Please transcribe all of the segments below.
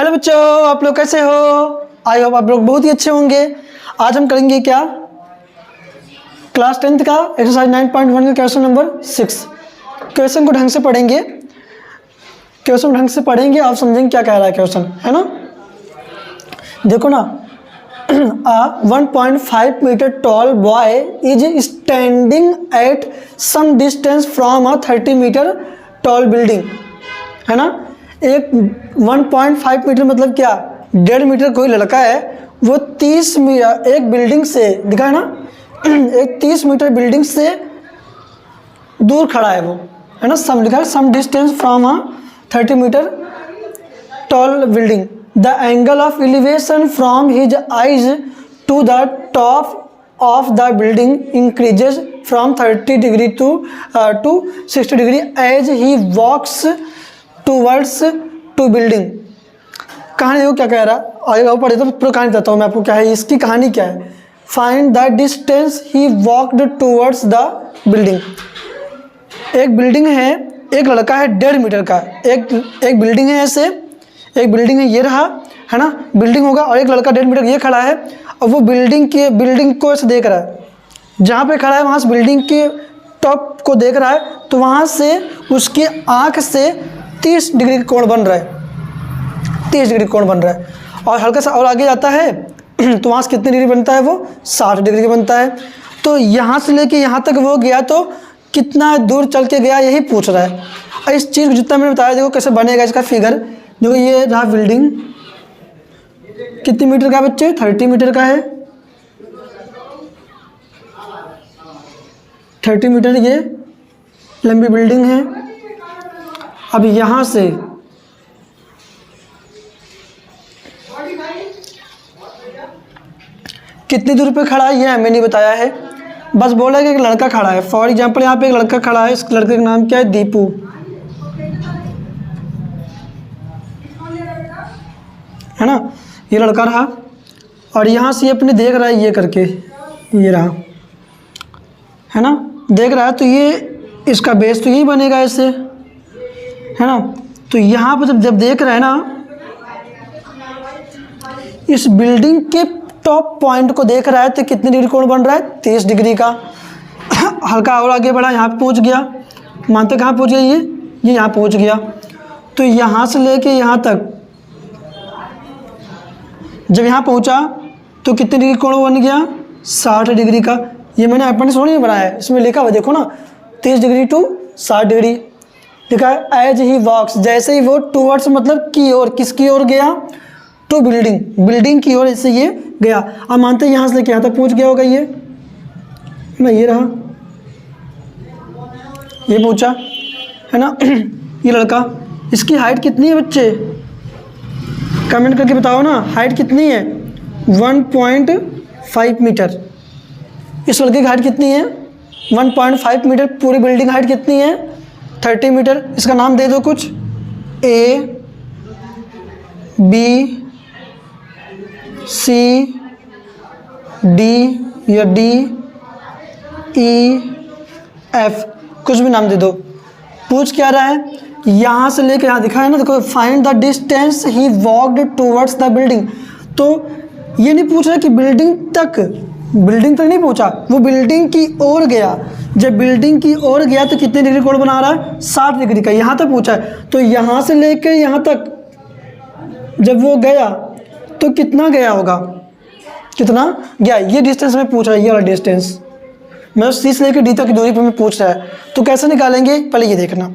Hello बच्चों, आप लोग कैसे हो? आई होप आप लोग बहुत ही अच्छे होंगे। आज हम करेंगे क्या, क्लास 10th का एक्सरसाइज 9.1 का क्वेश्चन नंबर 6। क्वेश्चन को ढंग से पढ़ेंगे, आप समझेंगे क्या कह रहा है क्वेश्चन, है ना। देखो ना, a 1.5 meter tall boy is standing at some distance from a 30 meter tall building, है ना। एक 1.5 मीटर मतलब क्या, 1.5 मीटर कोई लड़का है, वो 30 मीटर एक बिल्डिंग से, दिखा है ना, एक 30 मीटर बिल्डिंग से दूर खड़ा है वो, है ना। सम लिखा है, some distance from a 30 metre tall building. The angle of elevation from his eyes to the top of the building increases from 30 degree to 60 degree as he walks towards to building. कहानी देखो क्या कह रहा है, आगे पढ़े तो पूरा कहानी बताता हूँ मैं आपको क्या है, इसकी कहानी क्या है। Find the distance he walked towards the building. एक बिल्डिंग है, एक लड़का है 1.5 मीटर का, एक बिल्डिंग है, ऐसे एक बिल्डिंग है, ये रहा, है ना, बिल्डिंग होगा, और एक लड़का 1.5 मीटर ये खड़ा है, और वो बिल्डिंग को ऐसे देख रहा है, जहाँ पे खड़ा है वहाँ से बिल्डिंग के टॉप को देख रहा है, तो वहाँ से उसकी आँख से 30 डिग्री का कोण बन रहा है, 30 डिग्री कोण बन रहा है। और हल्का सा और आगे जाता है तो वहाँ से कितनी डिग्री बनता है, वो 60 डिग्री का बनता है। तो यहाँ से लेके यहाँ तक वो गया, तो कितना दूर चल के गया यही पूछ रहा है। और इस चीज़ को जितना मैंने बताया, देखो कैसे बनेगा इसका फिगर। देखो ये रहा बिल्डिंग, कितनी मीटर का है बच्चे, 30 मीटर का है, 30 मीटर ये लंबी बिल्डिंग है। अब यहाँ से कितनी दूर पे खड़ा है ये हमें नहीं बताया है, बस बोला कि एक लड़का खड़ा है। फॉर एग्जांपल यहाँ पे एक लड़का खड़ा है, इस लड़के का नाम क्या है, दीपू, है ना। ये लड़का रहा, और यहाँ से ये अपने देख रहा है, ये करके ये रहा, है ना, देख रहा है। तो ये इसका बेस तो यही बनेगा ऐसे, है ना। तो यहाँ पर जब देख रहा है ना, इस बिल्डिंग के टॉप पॉइंट को देख रहा है, तो कितनी डिग्री कोण बन रहा है, 30 डिग्री का। हल्का और आगे बढ़ा, यहाँ पे पहुँच गया, मानते कहाँ पहुँच गया, ये यहाँ पहुँच गया। तो यहाँ से लेके यहाँ तक जब यहाँ पहुँचा तो कितनी डिग्री कोण बन गया, 60 डिग्री का। ये मैंने अपने सोच नहीं बनाया है, इसमें लिखा हुआ देखो ना, 30 डिग्री टू 60 डिग्री लिखा है। एज ही वॉक्स, जैसे ही वो टूवर्ड्स मतलब की ओर, किसकी ओर गया, टू बिल्डिंग की ओर ऐसे ये गया। अब मानते हैं यहाँ से लेके यहाँ तक पहुँच गया होगा, ये है ना, ये रहा, ये पहुँचा, है ना। ये लड़का, इसकी हाइट कितनी है बच्चे, कमेंट करके बताओ ना, हाइट कितनी है, 1.5 मीटर। इस लड़के की हाइट कितनी है, 1.5 मीटर। पूरी बिल्डिंग हाइट कितनी है, 30 मीटर। इसका नाम दे दो कुछ, A B C D या D E F, कुछ भी नाम दे दो। पूछ क्या रहा है, यहाँ से लेकर यहाँ दिखा है ना, देखो, find the distance he walked towards the building. तो ये नहीं पूछ रहा कि बिल्डिंग तक नहीं पहुँचा, वो बिल्डिंग की ओर गया। जब बिल्डिंग की ओर गया तो कितने डिग्री कोण बना रहा है, 60 डिग्री का। यहाँ तक पहुँचा है, तो यहाँ से लेकर यहाँ तक जब वो गया तो कितना गया होगा, कितना गया, ये डिस्टेंस में पूछ रहा है, ये वाला डिस्टेंस मतलब C से लेकर D तक की दूरी पर मैं पूछ रहा है। तो कैसे निकालेंगे, पहले ये देखना।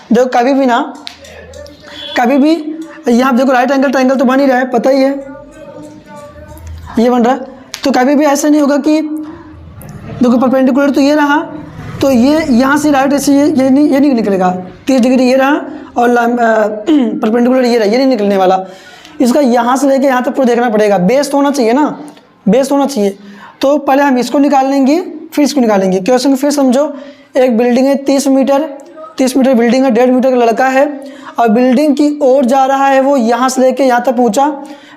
देखो कभी भी यहाँ देखो, राइट एंगल ट्रायंगल तो बन ही रहा है, पता ही है, ये बन रहा है। तो कभी भी ऐसा नहीं होगा कि देखो परपेंडिकुलर तो ये रहा, तो ये यहाँ से राइट ऐसे ये नहीं निकलेगा, 30 डिग्री ये रहा, और परपेंडिकुलर ये रहा, ये नहीं निकलने वाला। इसका यहाँ से लेके यहाँ तक पूरा देखना पड़ेगा, बेस तो होना चाहिए ना, बेस होना चाहिए। तो पहले हम इसको निकाल लेंगे, फिर इसको निकालेंगे। क्वेश्चन फिर समझो, एक बिल्डिंग है 30 मीटर बिल्डिंग है, 1.5 मीटर का लड़का है, और बिल्डिंग की ओर जा रहा है वो, यहाँ से लेके यहाँ तक पहुँचा,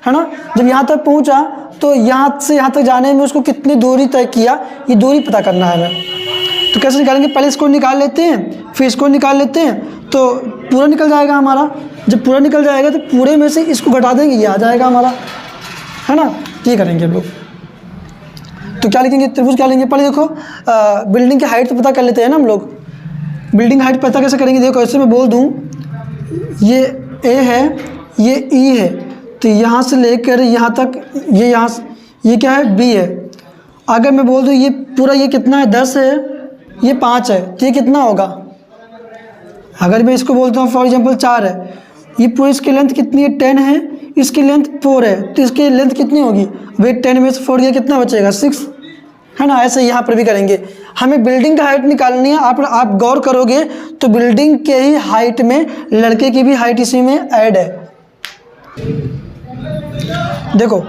है ना। जब यहाँ तक पहुँचा तो यहाँ से यहाँ तक जाने में उसको कितनी दूरी तय किया, ये दूरी पता करना है हमें। तो कैसे निकालेंगे, पहले इसको निकाल लेते हैं, फिर इसको निकाल लेते हैं, तो पूरा निकल जाएगा हमारा। जब पूरा निकल जाएगा तो पूरे में से इसको घटा देंगे, ये आ जाएगा हमारा, है ना। ये करेंगे हम लोग। तो क्या लिखेंगे, त्रिभुज क्या लेंगे, पहले देखो बिल्डिंग की हाइट तो पता कर लेते हैं ना हम लोग। बिल्डिंग हाइट पता कैसे करेंगे, देखो ऐसे मैं बोल दूँ, ये ए है, ये ई है, तो यहाँ से लेकर यहाँ तक ये यहाँ ये क्या है, बी है। अगर मैं बोल दूँ ये पूरा ये कितना है, 10 है, ये 5 है, तो ये कितना होगा। अगर मैं इसको बोलता हूँ फॉर एग्जांपल 4 है, ये पूरी इसकी लेंथ कितनी है, 10 है, इसकी लेंथ 4 है, तो इसकी लेंथ कितनी होगी, भाई 10 में से 4 गया कितना बचेगा, 6, है ना। ऐसे यहाँ पर भी करेंगे। हमें बिल्डिंग का हाइट निकालनी है। आप गौर करोगे तो बिल्डिंग के ही हाइट में लड़के की भी हाइट इसी में ऐड है। देखो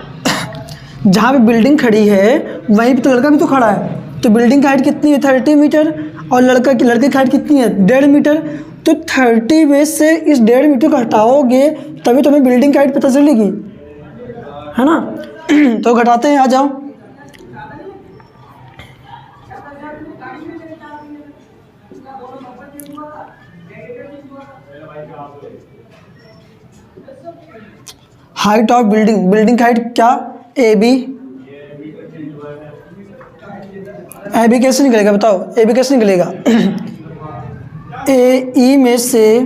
जहाँ पे बिल्डिंग खड़ी है वहीं पे तो लड़का भी तो खड़ा है, तो बिल्डिंग की हाइट कितनी है, 30 मीटर, और लड़के की हाइट कितनी है, 1.5 मीटर। तो 30 में से इस 1.5 मीटर को हटाओगे तभी तुम्हें बिल्डिंग की हाइट पता चलेगी, है ना। तो घटाते हैं, आ जाओ। हाइट ऑफ बिल्डिंग की हाइट क्या, ए बी कैसे निकलेगा बताओ, ए बी कैसे निकलेगा। ए ई में से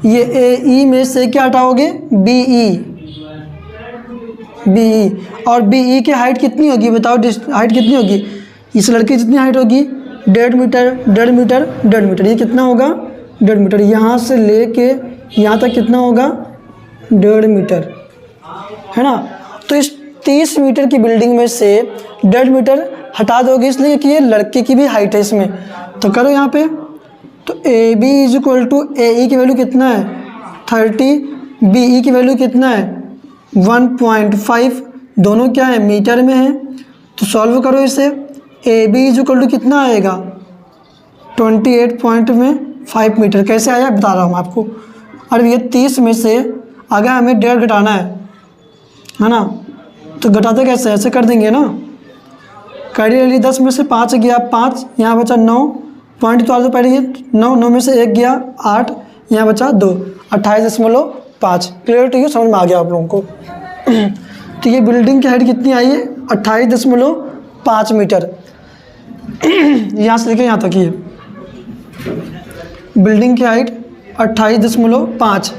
ये ए ई में से क्या हटाओगे, बी ई, और बी ई की हाइट कितनी होगी बताओ, हाइट कितनी होगी, इस लड़के की जितनी हाइट होगी 1.5 मीटर, 1.5 मीटर, 1.5 मीटर, ये कितना होगा, 1.5 मीटर। यहाँ से लेके यहाँ तक कितना होगा, 1.5 मीटर, है ना। तो इस 30 मीटर की बिल्डिंग में से 1.5 मीटर हटा दोगे, इसलिए कि ये लड़के की भी हाइट है इसमें। तो करो यहाँ पे, तो A B is equal to A E की वैल्यू कितना है, 30, बी ई की वैल्यू कितना है, 1.5, दोनों क्या है, मीटर में है। तो सॉल्व करो इसे, A B is equal to कितना आएगा, 28.5 मीटर। कैसे आया बता रहा हूँ आपको। और ये 30 में से अगर हमें 1.5 घटाना है ना, तो घटाते कैसे, ऐसे कर देंगे ना, कैरी 10 में से 5 गया, 5 यहाँ बचा 9 पॉइंट, तो आज पहले ये 9 में से 1 गया 8, यहाँ बचा 2, 28.5। क्लियर टू यू, समझ में आ गया आप लोगों को। तो ये बिल्डिंग की हाइट कितनी आई है, 28.5 मीटर। यहाँ से लेके यहाँ तक ही बिल्डिंग की हाइट 28.5।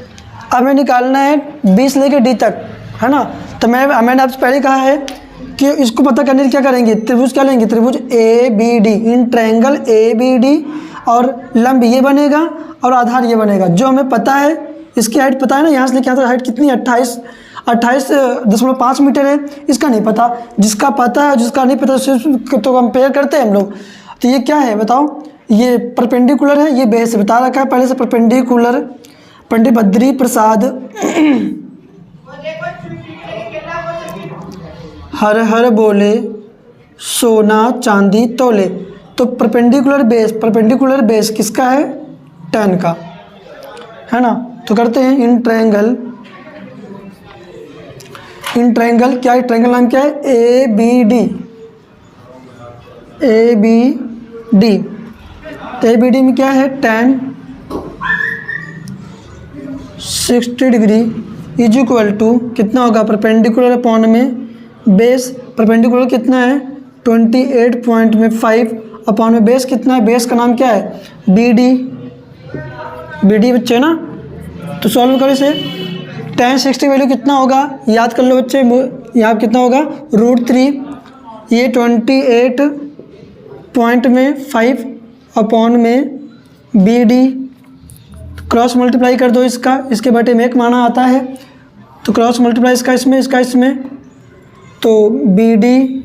अब हमें निकालना है 20 लेके डी तक, है ना। तो मैंने आपसे पहले कहा है कि इसको पता करने के क्या करेंगे, त्रिभुज क्या लेंगे, त्रिभुज A B D, in triangle A B D, और लंब ये बनेगा और आधार ये बनेगा। जो हमें पता है, इसकी हाइट पता है ना, यहाँ से लेके यहाँ तक हाइट कितनी है, 28.5 मीटर है। इसका नहीं पता, जिसका पता है जिसका नहीं पता तो कंपेयर करते हैं हम लोग। तो ये क्या है बताओ, ये परपेंडिकुलर है, ये बेस बता रखा है पहले से, परपेंडिकुलर। पंडित बद्री प्रसाद हर हर बोले सोना चांदी तोले। तो परपेंडिकुलर बेस किसका है, 10 का, है ना। तो करते हैं इन ट्रायंगल क्या है, ट्रायंगल नाम क्या है, ए बी डी। तो ए बी डी में क्या है, tan 60 degree is equal to कितना होगा, परपेंडिकुलर अपॉन में बेस। परपेंडिकुलर कितना है, 28.5 अपॉन में बेस कितना है, बेस का नाम क्या है, बी डी बच्चे ना। तो सॉल्व करो इसे, tan 60 वैल्यू कितना होगा, याद कर लो बच्चे, यहाँ कितना होगा, √3। ये 28.5 अपॉन में बी डी, क्रॉस मल्टीप्लाई कर दो इसका, इसके बटे में 1 माना आता है, तो क्रॉस मल्टीप्लाई इसका इसमें, तो बी डी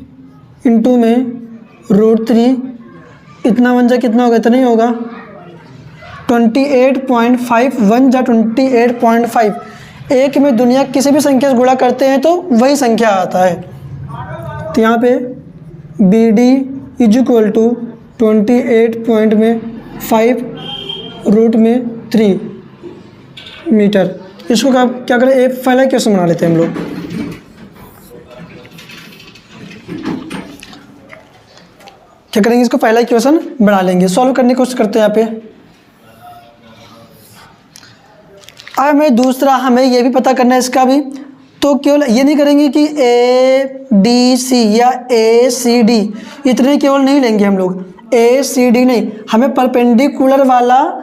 इंटू में √3, इतना बन जा कितना होगा, इतना ही होगा, 28.5 1 जा 28.5। एक में दुनिया किसी भी संख्या से गुणा करते हैं तो वही संख्या आता है। तो यहाँ पे B D is equal to 28.5 metre. इसको क्या करें, एक पहला क्वेश्चन बना लेते हैं हम लोग। क्या करेंगे, इसको पहला क्वेश्चन बना लेंगे, सॉल्व करने की कोशिश करते हैं। यहाँ पे अब हमें दूसरा, हमें ये भी पता करना है इसका भी, तो केवल ये नहीं करेंगे कि ए डी सी या ए सी डी इतने केवल नहीं लेंगे हम लोग, ए सी डी नहीं, हमें परपेंडिकुलर वाला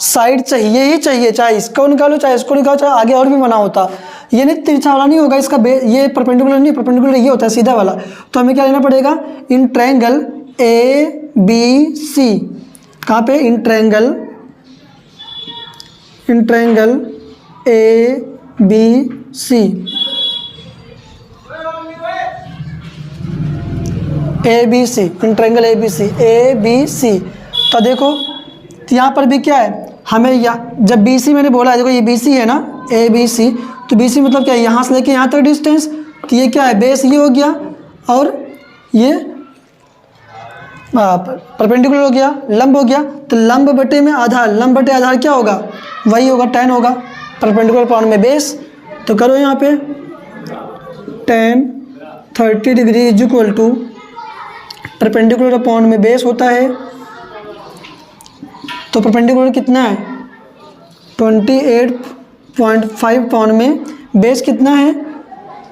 साइड चाहिए ही चाहिए, चाहे इसको निकालो चाहे इसको निकालो, चाहे आगे और भी बना होता, ये नहीं तिरछा वाला नहीं होगा इसका, ये परपेंडिकुलर नहीं, परपेंडिकुलर ये होता है सीधा वाला। तो हमें क्या लेना पड़ेगा, इन ट्रायंगल ए बी सी, कहाँ पे, in triangle A B C, A B C, in triangle A B C, A B C. तो देखो यहाँ पर भी क्या है, हमें जब बी सी मैंने बोला है, देखो ये बी सी है ना, ए बी सी, तो बी सी मतलब क्या है, यहाँ से लेके यहाँ तक डिस्टेंस, तो ये क्या है, बेस ये हो गया और ये परपेंडिकुलर हो गया, लंब हो गया, तो लंब बटे में आधार, लंब बटे आधार क्या होगा, वही होगा, tan होगा, परपेंडिकुलर अपॉन में बेस। तो करो यहाँ पे tan 30 degree is equal to perpendicular upon में बेस होता है, तो परपेंडिकुलर कितना है 28.5 अपॉन में बेस कितना है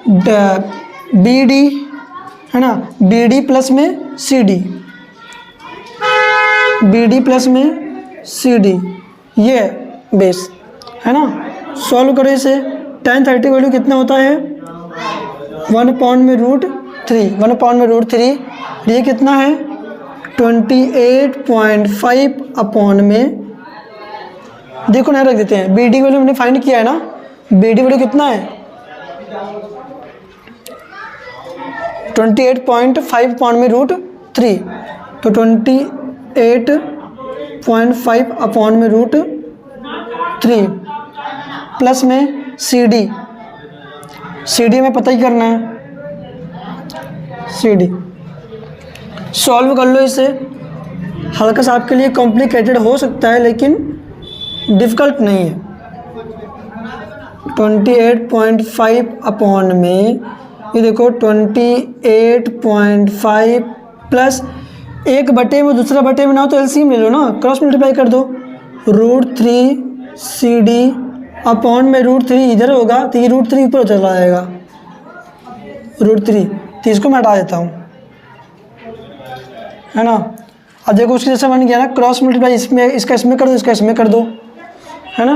बी डी, है ना, बी डी प्लस में C D, B D plus में सी डी, ये बेस है ना। सॉल्व करो इसे, tan 30 वैल्यू कितना होता है 1/√3, 1/√3, ये कितना है 28.5 अपॉन में, देखो ना रख देते हैं, बी डी वैल्यू हमने फाइंड किया है ना, बी डी वैल्यू कितना है 28.5 अपॉन में √3, तो 28.5 अपॉन में √3 प्लस में सी डी, सी डी में पता ही करना है, सी डी। सॉल्व कर लो इसे, हल्का सा आपके लिए कॉम्प्लिकेटेड हो सकता है लेकिन डिफ़िकल्ट नहीं है। 28.5 अपॉन में ये देखो 28.5 प्लस एक बटे में दूसरा बटे में ना हो तो एलसीएम ले लो ना, क्रॉस मल्टीप्लाई कर दो, √3 सी डी अपॉन में √3 इधर होगा तो ये √3 ऊपर चला जाएगा, √3, तो इसको मैं हटा देता हूँ, है ना। अब देखो उसके जैसे बन गया ना, क्रॉस मल्टीप्लाई इसमें इसका इसमें कर दो, इसका इसमें कर दो, है ना।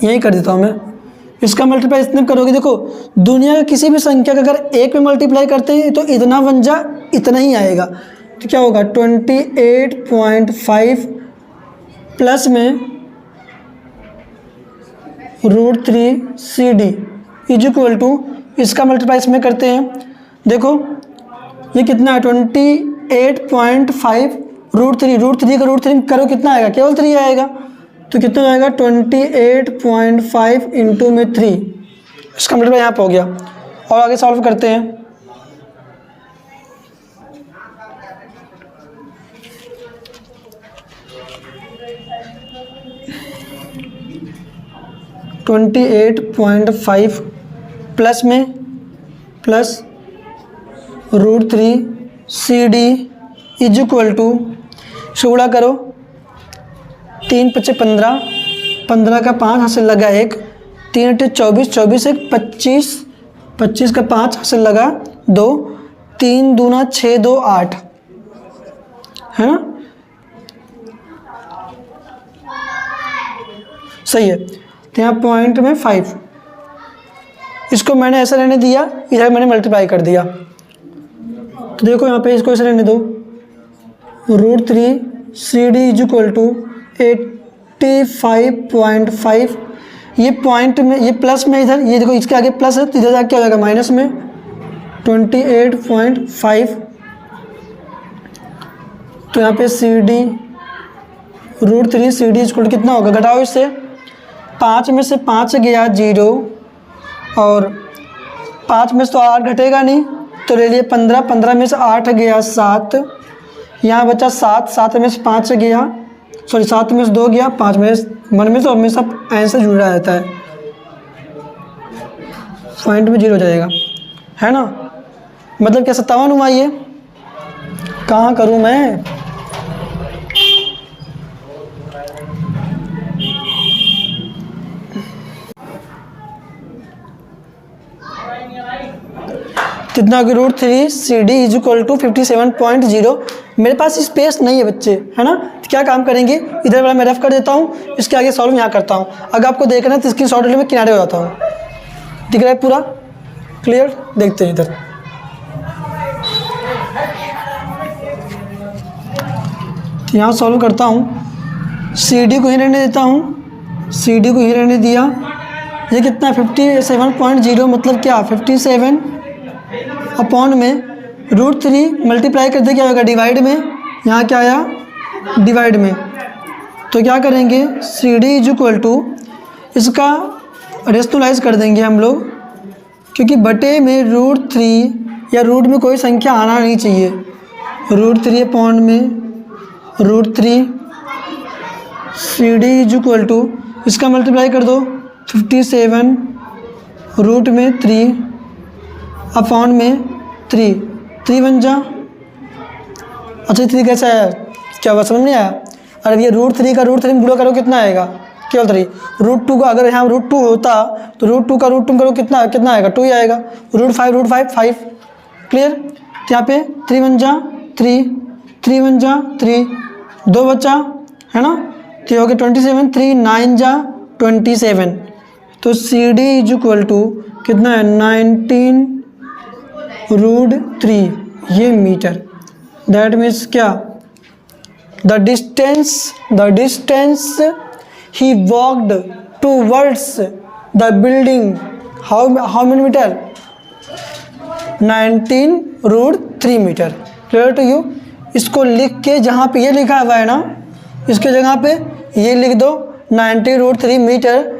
यही कर देता हूँ मैं, इसका मल्टीप्लाई इतने करोगे, देखो दुनिया की किसी भी संख्या का अगर एक में मल्टीप्लाई करते हैं तो इतना बन जा इतना ही आएगा, तो क्या होगा 28.5 प्लस में √3 C D is equal to, इसका मल्टीप्लाई इसमें करते हैं, देखो ये कितना है 28.5 √3 का √3 करो कितना आएगा, केवल 3 आएगा, तो कितना आएगा 28.5 इंटू में 3, इसका मल्टीप्लाई यहाँ पे हो गया। और आगे सॉल्व करते हैं, (28.5) प्लस में plus √3 C D is equal to, गुणा करो 3 × 5 = 15, 15 का 5 हाथ से लगा 1, 3 × 24, 24 1 25, 25 का 5 हाथ से लगा 2, 3 दूना 6 2 8, है ना, सही है। तो यहाँ पॉइंट में 5, इसको मैंने ऐसा रहने दिया, इधर मैंने मल्टीप्लाई कर दिया, तो देखो यहाँ पे इसको ऐसे रहने दो, √3 C D is equal to 85.5, ये पॉइंट में ये प्लस में, इधर ये देखो इसके आगे प्लस है तो इधर जाके क्या हो जाएगा माइनस में 28.5, तो यहाँ पे C D √3 C D equal कितना होगा, घटाओ इससे, 5 में से 5 गया 0 और 5 में से तो 8 घटेगा नहीं तो ले लिए 15, 15 में से 8 गया 7, यहाँ बचा 7, 7 में से 5 गया, सॉरी 7 में से 2 गया, 5 में मन में तो हमेशा आंसर जुड़ा रहता है, पॉइंट में 0 हो जाएगा, है ना। मतलब क्या 57 हुआ, ये कहाँ करूँ मैं, कितना कि √3 CD इज इक्वल टू 57.0। मेरे पास स्पेस नहीं है बच्चे, है ना, तो क्या काम करेंगे, इधर वाला मैं रफ कर देता हूँ, इसके आगे सॉल्व यहाँ करता हूँ। अगर आपको देखना है तो स्क्रीन शॉट ले मैं किनारे हो जाता हूँ। दिख रहा है पूरा क्लियर? देखते हैं इधर। यहाँ सॉल्व करता हूँ, CD को ही रहने देता हूँ, CD को ही रहने दिया। ये कितना 57.0 मतलब क्या 57 अपॉन में √3 मल्टीप्लाई कर दे, क्या होगा डिवाइड में, यहाँ क्या आया डिवाइड में। तो क्या करेंगे CD इज इक्वल टू, इसका रेशनलाइज कर देंगे हम लोग, क्योंकि बटे में √3 या रूट में कोई संख्या आना नहीं चाहिए। √3 अपॉन में √3 CD इज इक्वल टू, इसका मल्टीप्लाई कर दो 57 रूट में 3 अपॉन में 3 बन जा। अच्छा 3 कैसे आया, क्या हुआ समझ नहीं आया? अरे ये √3 का √3 गुणा करो कितना आएगा, केवल 3। √2 का अगर यहाँ √2 होता तो √2 का √2 करो कितना आएगा, 2 ही आएगा। √5 5 क्लियर। तो यहाँ पे 3 बन जा 3 बन जा 3, 2 बचा, है ना, तो हो गया 27, 3 9 जा 27। तो CD इज इक्वल टू कितना है 19 √3 ये मीटर। दैट मीन्स क्या, the distance he walked towards the building, how many metre, 19 √3 metre. Clear to you? इसको लिख के जहाँ पे ये लिखा हुआ है ना, इसके जगह पे ये लिख दो 90 √3 मीटर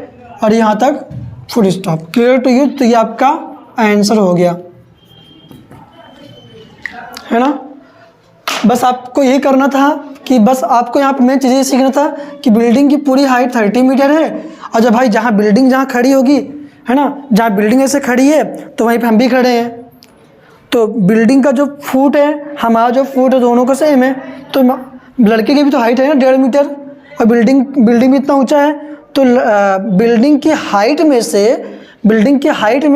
और यहाँ तक full stop. Clear to you? तो ये आपका आंसर हो गया, है ना। बस आपको यही करना था कि बस आपको यहाँ पे मेन चीज़ ये सीखना था कि बिल्डिंग की पूरी हाइट 30 मीटर है, और जब भाई जहाँ बिल्डिंग जहाँ खड़ी होगी, है ना, जहाँ बिल्डिंग ऐसे खड़ी है तो वहीं पे हम भी खड़े हैं, तो बिल्डिंग का जो फुट है हमारा जो फुट है दोनों का सेम है। तो लड़के की भी तो हाइट है ना 1.5 मीटर, और बिल्डिंग भी इतना ऊंचा है, तो बिल्डिंग की हाइट में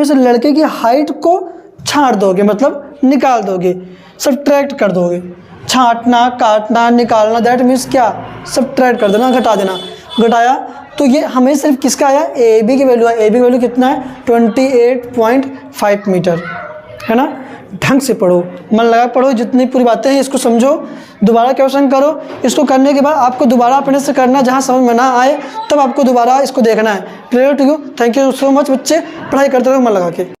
से लड़के की हाइट को छांट दोगे, मतलब निकाल दोगे, सब्ट्रैक्ट कर दोगे। छांटना, काटना, निकालना, दैट मीन्स क्या, सब्ट्रैक्ट कर देना, घटा देना। घटाया तो ये हमें सिर्फ किसका आया, AB की वैल्यू है। AB की वैल्यू कितना है 28.5 मीटर, है ना। ढंग से पढ़ो, मन लगा पढ़ो, जितनी पूरी बातें हैं इसको समझो, दोबारा क्वेश्चन करो। इसको करने के बाद आपको दोबारा अपने से करना, जहाँ समझ में ना आए तब आपको दोबारा इसको देखना है। Clear to you? Thank you so much बच्चे, पढ़ाई करते रहो मन लगा के।